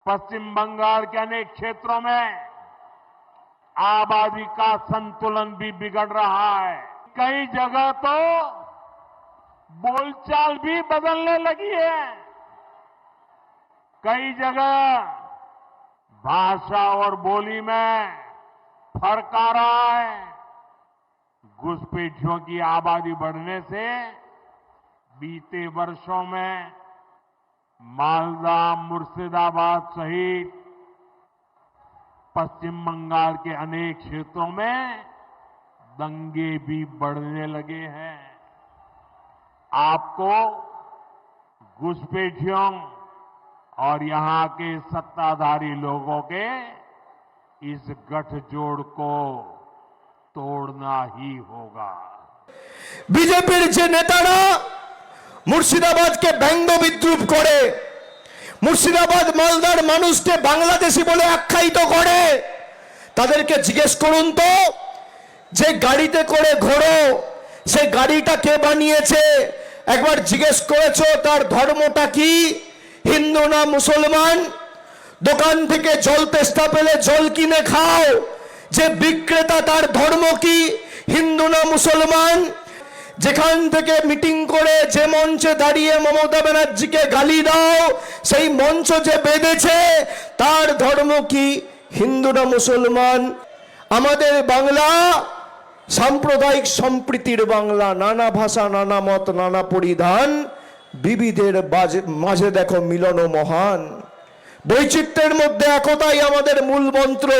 पश्चिम बंगाल के अनेक क्षेत्रों में आबादी का संतुलन भी बिगड़ रहा है। कई जगह तो बोलचाल भी बदलने लगी है। कई जगह भाषा और बोली में फर्क आ रहा है। घुसपैठियों की आबादी बढ़ने से बीते वर्षों में मालदा, मुर्शिदाबाद सहित पश्चिम बंगाल के अनेक क्षेत्रों में दंगे भी बढ़ने लगे हैं। आपको घुसपैठियों और यहां के सत्ताधारी लोगों के इस गठजोड़ को तोड़ना ही होगा। बीजेपीर जे नेतारा मुर्शिदाबाद के व्यंग विद्रूप करे, मुर्शिदाबाद मालदार मानुषके बांग्लादेशी बोले आख्यायित करे, तादेरके जिज्ञेस करुन तो जे गाड़ीते करे घोरो से गाड़ीटा के बानिয়েছে একবার জিজ্ঞেস করেছো তার ধর্মটা কি, হিন্দু না মুসলমান? দোকান থেকে জল তেষ্টা পেলে জল কিনে খাও, যে বিক্রেতা তার ধর্ম কি, হিন্দু না মুসলমান? যেখান থেকে মিটিং করে যে মঞ্চে দাঁড়িয়ে মমতা ব্যানার্জিকে গালি দাও সেই মঞ্চ যে বেঁধেছে তার ধর্ম কি, হিন্দু না মুসলমান? আমাদের বাংলা সাম্প্রদায়িক সম্প্রীতির বাংলা, নানা ভাষা, নানা মত, নানা পরিধান, বিবিধের মাঝে দেখো মিলন মহান। বৈচিত্র্যের মধ্যে একতাই আমাদের মূল মন্ত্র।